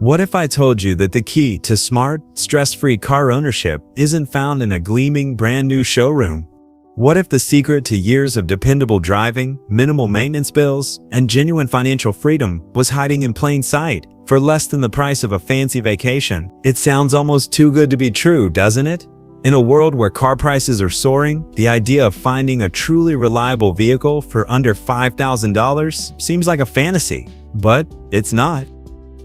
What if I told you that the key to smart, stress-free car ownership isn't found in a gleaming brand new showroom? What if the secret to years of dependable driving, minimal maintenance bills, and genuine financial freedom was hiding in plain sight for less than the price of a fancy vacation? It sounds almost too good to be true, doesn't it? In a world where car prices are soaring, the idea of finding a truly reliable vehicle for under $5,000 seems like a fantasy, but it's not.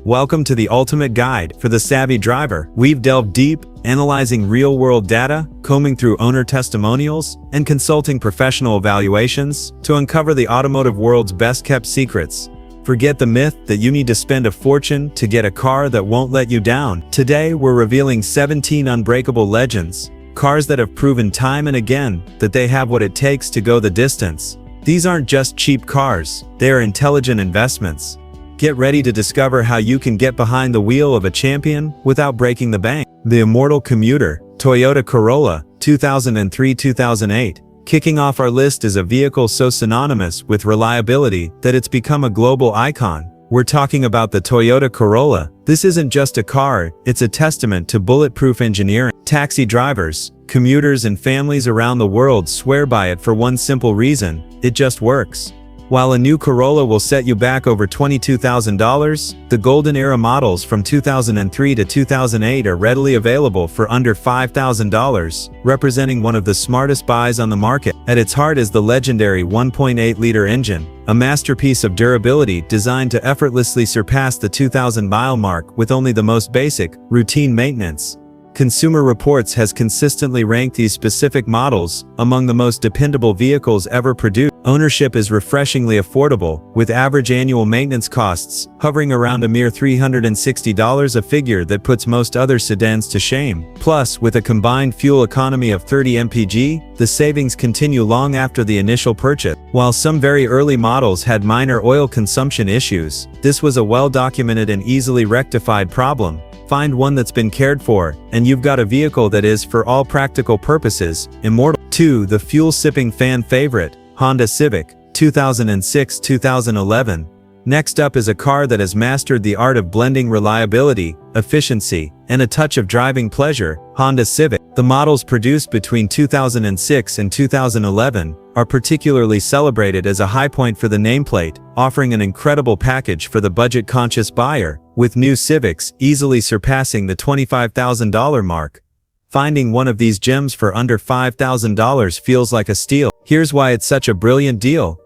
Welcome to the ultimate guide for the savvy driver. We've delved deep, analyzing real-world data, combing through owner testimonials, and consulting professional evaluations to uncover the automotive world's best-kept secrets. Forget the myth that you need to spend a fortune to get a car that won't let you down. Today, we're revealing 17 unbreakable legends, cars that have proven time and again that they have what it takes to go the distance. These aren't just cheap cars, they are intelligent investments. Get ready to discover how you can get behind the wheel of a champion without breaking the bank. The immortal commuter, Toyota Corolla, 2003-2008. Kicking off our list is a vehicle so synonymous with reliability that it's become a global icon. We're talking about the Toyota Corolla. This isn't just a car, it's a testament to bulletproof engineering. Taxi drivers, commuters, and families around the world swear by it for one simple reason: it just works. While a new Corolla will set you back over $22,000, the golden era models from 2003 to 2008 are readily available for under $5,000, representing one of the smartest buys on the market. At its heart is the legendary 1.8-liter engine, a masterpiece of durability designed to effortlessly surpass the 2,000-mile mark with only the most basic, routine maintenance. Consumer Reports has consistently ranked these specific models among the most dependable vehicles ever produced. Ownership is refreshingly affordable, with average annual maintenance costs hovering around a mere $360, a figure that puts most other sedans to shame. Plus, with a combined fuel economy of 30 mpg, the savings continue long after the initial purchase. While some very early models had minor oil consumption issues, this was a well-documented and easily rectified problem. Find one that's been cared for, and you've got a vehicle that is, for all practical purposes, immortal. 2. The fuel-sipping fan favorite, Honda Civic, 2006-2011. Next up is a car that has mastered the art of blending reliability, efficiency, and a touch of driving pleasure, Honda Civic. The models produced between 2006 and 2011 are particularly celebrated as a high point for the nameplate, offering an incredible package for the budget-conscious buyer, with new Civics easily surpassing the $25,000 mark. Finding one of these gems for under $5,000 feels like a steal. Here's why it's such a brilliant deal.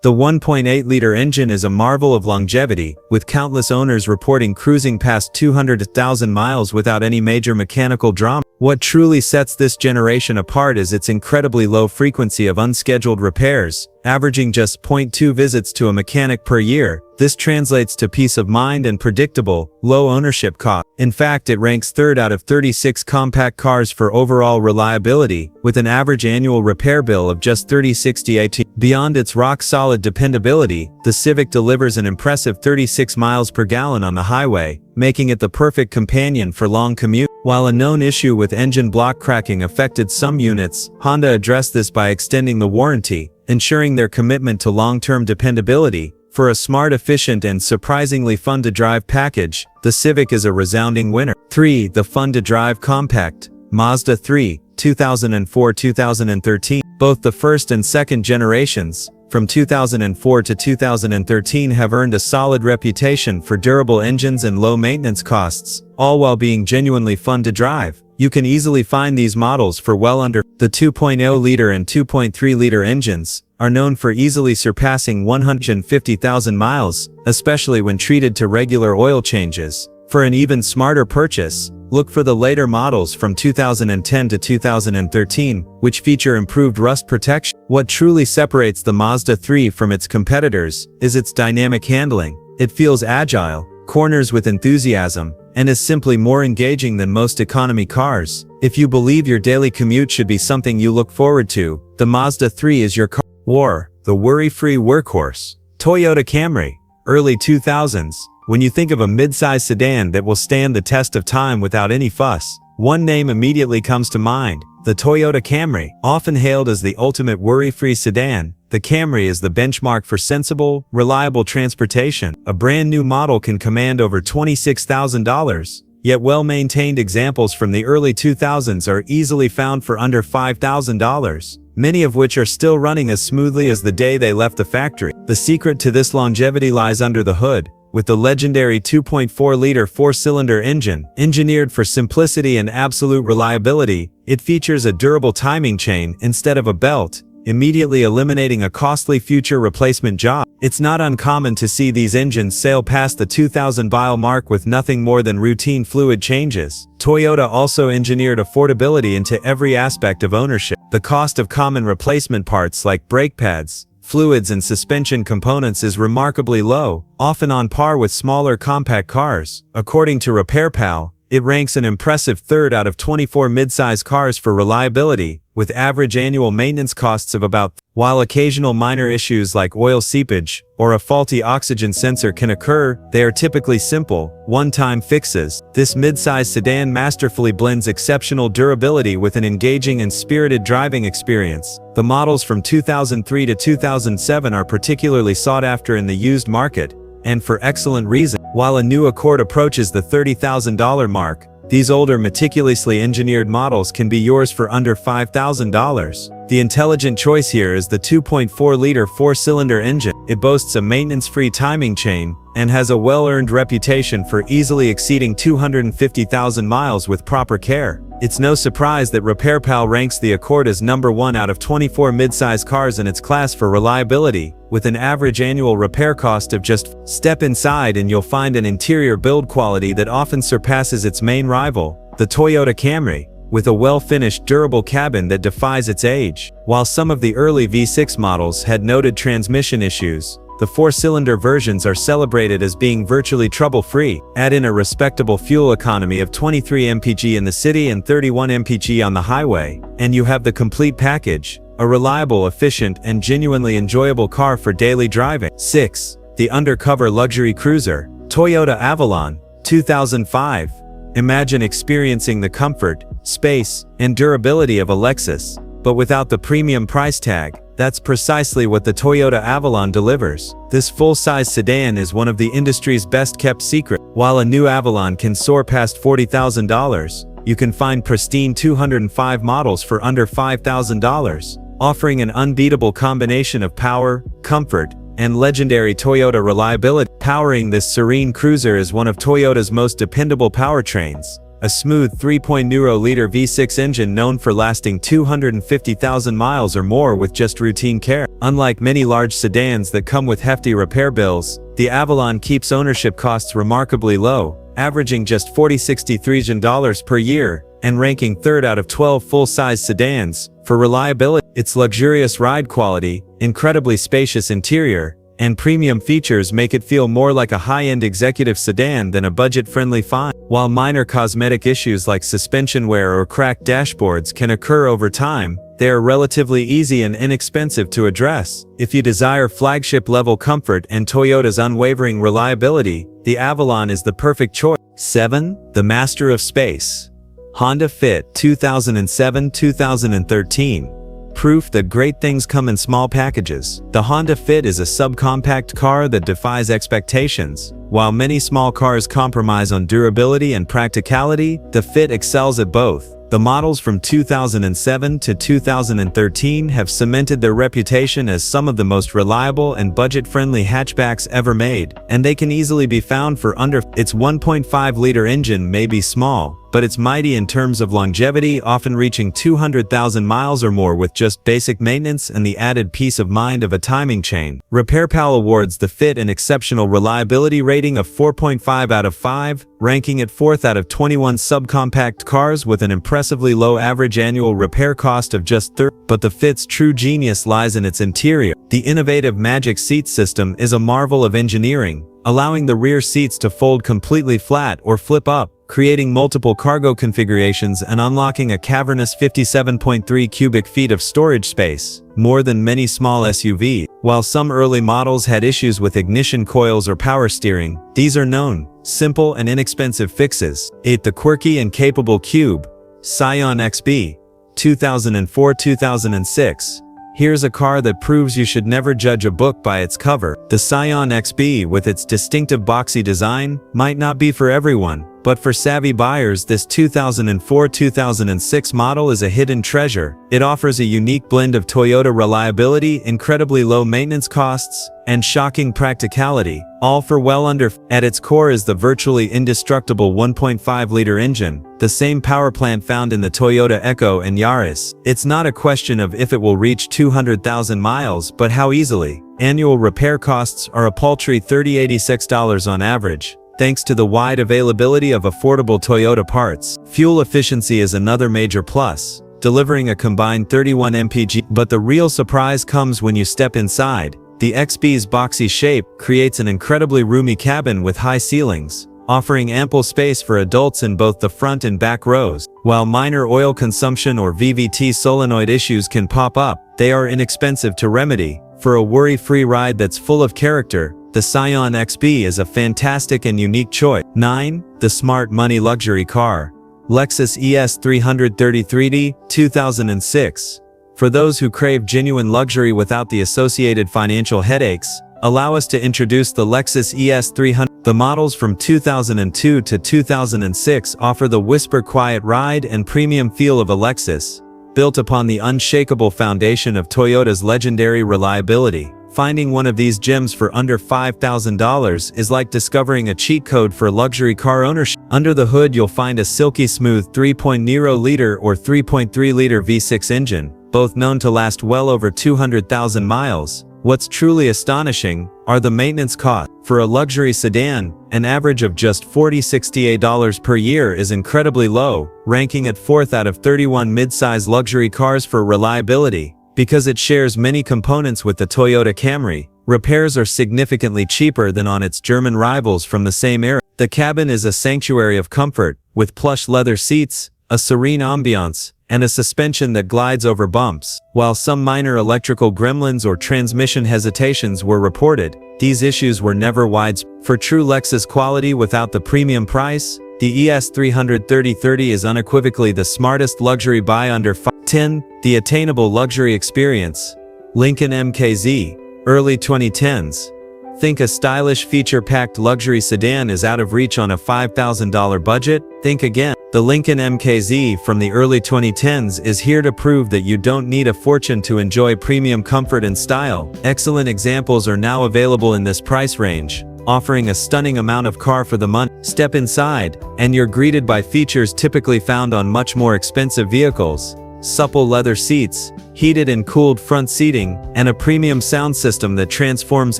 The 1.8-liter engine is a marvel of longevity, with countless owners reporting cruising past 200,000 miles without any major mechanical drama. What truly sets this generation apart is its incredibly low frequency of unscheduled repairs, averaging just 0.2 visits to a mechanic per year. This translates to peace of mind and predictable, low ownership cost. In fact, it ranks third out of 36 compact cars for overall reliability, with an average annual repair bill of just $30.68. Beyond its rock-solid dependability, the Civic delivers an impressive 36 miles per gallon on the highway, making it the perfect companion for long commutes. While a known issue with engine block cracking affected some units, Honda addressed this by extending the warranty, ensuring their commitment to long-term dependability. For a smart, efficient, and surprisingly fun-to-drive package, the Civic is a resounding winner. 3. The fun-to-drive compact, Mazda 3, 2004-2013. Both the first and second generations, from 2004 to 2013, have earned a solid reputation for durable engines and low maintenance costs, all while being genuinely fun to drive. You can easily find these models for well under. The 2.0-liter and 2.3-liter engines are known for easily surpassing 150,000 miles, especially when treated to regular oil changes. For an even smarter purchase, look for the later models from 2010 to 2013, which feature improved rust protection. What truly separates the Mazda 3 from its competitors is its dynamic handling. It feels agile, corners with enthusiasm, and is simply more engaging than most economy cars. If you believe your daily commute should be something you look forward to, the Mazda 3 is your car. Or, the worry-free workhorse, Toyota Camry, early 2000s. When you think of a mid-size sedan that will stand the test of time without any fuss, one name immediately comes to mind: the Toyota Camry. Often hailed as the ultimate worry-free sedan, the Camry is the benchmark for sensible, reliable transportation. A brand new model can command over $26,000, yet well-maintained examples from the early 2000s are easily found for under $5,000, many of which are still running as smoothly as the day they left the factory. The secret to this longevity lies under the hood, with the legendary 2.4-liter four-cylinder engine. Engineered for simplicity and absolute reliability, it features a durable timing chain instead of a belt, immediately eliminating a costly future replacement job. It's not uncommon to see these engines sail past the 2,000-mile mark with nothing more than routine fluid changes. Toyota also engineered affordability into every aspect of ownership. The cost of common replacement parts like brake pads, fluids and suspension components is remarkably low, often on par with smaller compact cars. According to RepairPal, it ranks an impressive third out of 24 midsize cars for reliability, with average annual maintenance costs of about. While occasional minor issues like oil seepage or a faulty oxygen sensor can occur, they are typically simple, one-time fixes. This midsize sedan masterfully blends exceptional durability with an engaging and spirited driving experience. The models from 2003 to 2007 are particularly sought after in the used market, and for excellent reason. While a new Accord approaches the $30,000 mark, these older meticulously engineered models can be yours for under $5,000. The intelligent choice here is the 2.4-liter four-cylinder engine. It boasts a maintenance-free timing chain and has a well-earned reputation for easily exceeding 250,000 miles with proper care. It's no surprise that RepairPal ranks the Accord as number 1 out of 24 midsize cars in its class for reliability, with an average annual repair cost of just. Step inside and you'll find an interior build quality that often surpasses its main rival, the Toyota Camry, with a well-finished, durable cabin that defies its age. While some of the early V6 models had noted transmission issues, the four-cylinder versions are celebrated as being virtually trouble-free. Add in a respectable fuel economy of 23 mpg in the city and 31 mpg on the highway, and you have the complete package, a reliable, efficient, and genuinely enjoyable car for daily driving. 6. The undercover luxury cruiser, Toyota Avalon, 2005. Imagine experiencing the comfort, space, and durability of a Lexus, but without the premium price tag. That's precisely what the Toyota Avalon delivers. This full-size sedan is one of the industry's best-kept secrets. While a new Avalon can soar past $40,000, you can find pristine 205 models for under $5,000, offering an unbeatable combination of power, comfort, and legendary Toyota reliability. Powering this serene cruiser is one of Toyota's most dependable powertrains, a smooth 3.0-liter V6 engine known for lasting 250,000 miles or more with just routine care. Unlike many large sedans that come with hefty repair bills, the Avalon keeps ownership costs remarkably low, averaging just $40,063 per year, and ranking third out of 12 full-size sedans. For reliability, its luxurious ride quality, incredibly spacious interior, and premium features make it feel more like a high-end executive sedan than a budget-friendly find. While minor cosmetic issues like suspension wear or cracked dashboards can occur over time, they are relatively easy and inexpensive to address. If you desire flagship-level comfort and Toyota's unwavering reliability, the Avalon is the perfect choice. 7. The master of space, Honda Fit, 2007-2013. Proof that great things come in small packages. The Honda Fit is a subcompact car that defies expectations. While many small cars compromise on durability and practicality, the Fit excels at both. The models from 2007 to 2013 have cemented their reputation as some of the most reliable and budget-friendly hatchbacks ever made, and they can easily be found for under. Its 1.5-liter engine may be small, but it's mighty in terms of longevity, often reaching 200,000 miles or more with just basic maintenance and the added peace of mind of a timing chain. RepairPal awards the Fit an exceptional reliability rating of 4.5 out of 5, ranking it 4th out of 21 subcompact cars with an impressively low average annual repair cost of just $30. But the Fit's true genius lies in its interior. The innovative Magic Seat system is a marvel of engineering, allowing the rear seats to fold completely flat or flip up, creating multiple cargo configurations and unlocking a cavernous 57.3 cubic feet of storage space, more than many small SUVs. While some early models had issues with ignition coils or power steering, these are known, simple and inexpensive fixes. 8. The quirky and capable Cube, Scion XB, 2004-2006. Here's a car that proves you should never judge a book by its cover. The Scion XB, with its distinctive boxy design, might not be for everyone, but for savvy buyers, this 2004-2006 model is a hidden treasure. It offers a unique blend of Toyota reliability, incredibly low maintenance costs, and shocking practicality, all for well under. At its core is the virtually indestructible 1.5-liter engine, the same power plant found in the Toyota Echo and Yaris. It's not a question of if it will reach 200,000 miles, but how easily. Annual repair costs are a paltry $30-86 on average, thanks to the wide availability of affordable Toyota parts. Fuel efficiency is another major plus, delivering a combined 31 mpg. But the real surprise comes when you step inside. The XB's boxy shape creates an incredibly roomy cabin with high ceilings, offering ample space for adults in both the front and back rows. While minor oil consumption or VVT solenoid issues can pop up, they are inexpensive to remedy. For a worry-free ride that's full of character, the Scion XB is a fantastic and unique choice. 9. The smart money luxury car. Lexus ES 333D, 2006. For those who crave genuine luxury without the associated financial headaches, allow us to introduce the Lexus ES 300. The models from 2002 to 2006 offer the whisper quiet ride and premium feel of a Lexus, built upon the unshakable foundation of Toyota's legendary reliability. Finding one of these gems for under $5,000 is like discovering a cheat code for luxury car ownership. Under the hood you'll find a silky smooth 3.0-liter or 3.3-liter V6 engine, both known to last well over 200,000 miles. What's truly astonishing are the maintenance costs. For a luxury sedan, an average of just $40-68 per year is incredibly low, ranking at 4th out of 31 mid-size luxury cars for reliability. Because it shares many components with the Toyota Camry, repairs are significantly cheaper than on its German rivals from the same era. The cabin is a sanctuary of comfort, with plush leather seats, a serene ambiance, and a suspension that glides over bumps. While some minor electrical gremlins or transmission hesitations were reported, these issues were never widespread. For true Lexus quality without the premium price, the ES 330 is unequivocally the smartest luxury buy under 10. The attainable luxury experience. Lincoln MKZ, early 2010s. Think a stylish feature-packed luxury sedan is out of reach on a $5,000 budget? Think again. The Lincoln MKZ from the early 2010s is here to prove that you don't need a fortune to enjoy premium comfort and style. Excellent examples are now available in this price range, offering a stunning amount of car for the money. Step inside, and you're greeted by features typically found on much more expensive vehicles. Supple leather seats, heated and cooled front seating, and a premium sound system that transforms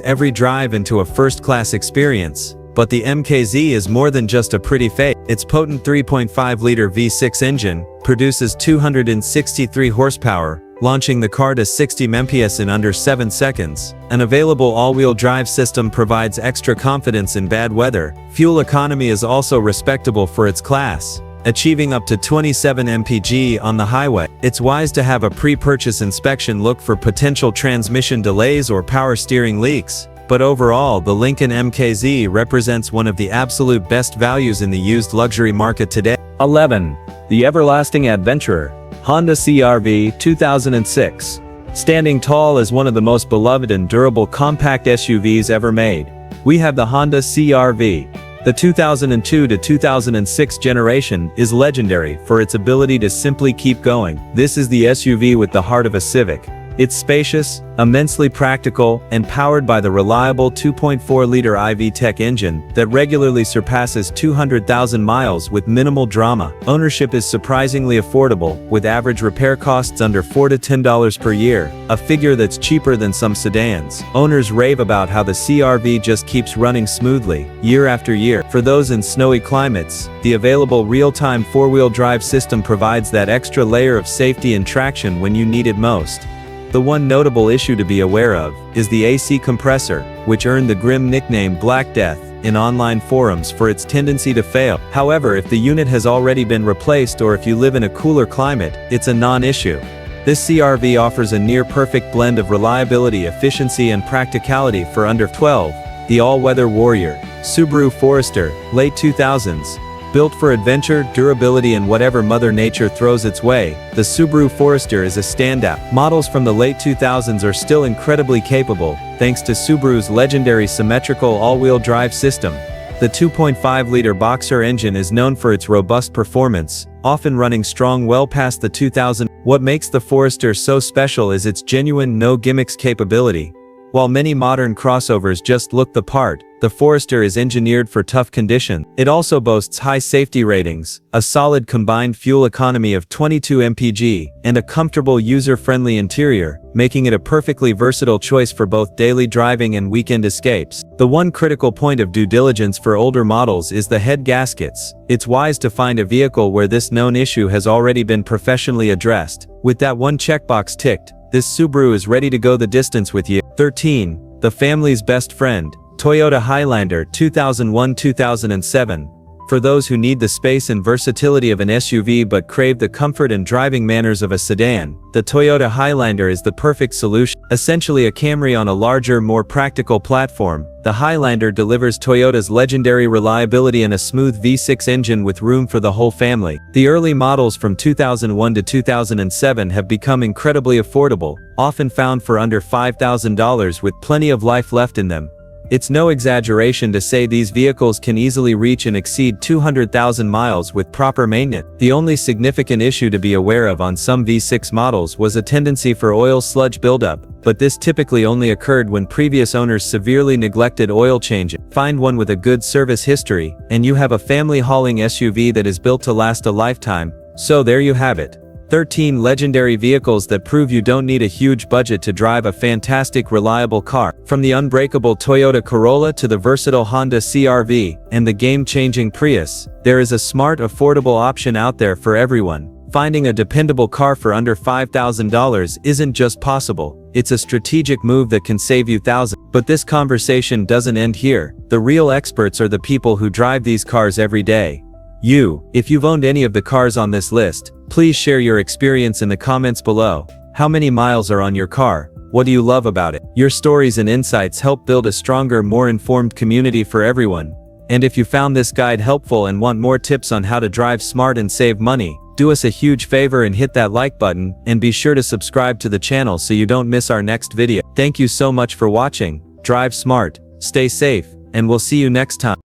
every drive into a first-class experience. But the MKZ is more than just a pretty face. Its potent 3.5-liter V6 engine produces 263 horsepower, launching the car to 60 mph in under 7 seconds. An available all-wheel drive system provides extra confidence in bad weather. Fuel economy is also respectable for its class, achieving up to 27 mpg on the highway. It's wise to have a pre-purchase inspection look for potential transmission delays or power steering leaks. But overall, the Lincoln MKZ represents one of the absolute best values in the used luxury market today. 11. The everlasting adventurer. Honda CR-V, 2006. Standing tall as one of the most beloved and durable compact SUVs ever made, we have the Honda CR-V. The 2002 to 2006 generation is legendary for its ability to simply keep going. This is the SUV with the heart of a Civic. It's spacious, immensely practical, and powered by the reliable 2.4-liter iVTEC engine that regularly surpasses 200,000 miles with minimal drama. Ownership is surprisingly affordable, with average repair costs under $4 to $10 per year, a figure that's cheaper than some sedans. Owners rave about how the CR-V just keeps running smoothly, year after year. For those in snowy climates, the available real-time four-wheel drive system provides that extra layer of safety and traction when you need it most. The one notable issue to be aware of is the AC compressor, which earned the grim nickname Black Death in online forums for its tendency to fail. However, if the unit has already been replaced or if you live in a cooler climate, it's a non-issue. This CR-V offers a near-perfect blend of reliability, efficiency, and practicality for under 12. The all-weather warrior. Subaru Forester, late 2000s. Built for adventure, durability and whatever Mother Nature throws its way, the Subaru Forester is a standout. Models from the late 2000s are still incredibly capable, thanks to Subaru's legendary symmetrical all-wheel drive system. The 2.5-liter Boxer engine is known for its robust performance, often running strong well past the 2000. What makes the Forester so special is its genuine no-gimmicks capability. While many modern crossovers just look the part, the Forester is engineered for tough conditions. It also boasts high safety ratings, a solid combined fuel economy of 22 mpg, and a comfortable user-friendly interior, making it a perfectly versatile choice for both daily driving and weekend escapes. The one critical point of due diligence for older models is the head gaskets. It's wise to find a vehicle where this known issue has already been professionally addressed. With that one checkbox ticked, this Subaru is ready to go the distance with you. 13. The family's best friend. Toyota Highlander 2001-2007. For those who need the space and versatility of an SUV but crave the comfort and driving manners of a sedan, the Toyota Highlander is the perfect solution. Essentially a Camry on a larger, more practical platform, the Highlander delivers Toyota's legendary reliability and a smooth V6 engine with room for the whole family. The early models from 2001 to 2007 have become incredibly affordable, often found for under $5,000 with plenty of life left in them. It's no exaggeration to say these vehicles can easily reach and exceed 200,000 miles with proper maintenance. The only significant issue to be aware of on some V6 models was a tendency for oil sludge buildup, but this typically only occurred when previous owners severely neglected oil changes. Find one with a good service history, and you have a family hauling SUV that is built to last a lifetime. So there you have it. 13 legendary vehicles that prove you don't need a huge budget to drive a fantastic, reliable car. From the unbreakable Toyota Corolla to the versatile Honda CR-V and the game-changing Prius, there is a smart, affordable option out there for everyone. Finding a dependable car for under $5,000 isn't just possible, it's a strategic move that can save you thousands. But this conversation doesn't end here. The real experts are the people who drive these cars every day. If you've owned any of the cars on this list, please share your experience in the comments below. How many miles are on your car? What do you love about it? Your stories and insights help build a stronger, more informed community for everyone. And if you found this guide helpful and want more tips on how to drive smart and save money, do us a huge favor and hit that like button, and be sure to subscribe to the channel so you don't miss our next video. Thank you so much for watching. Drive smart, stay safe, and we'll see you next time.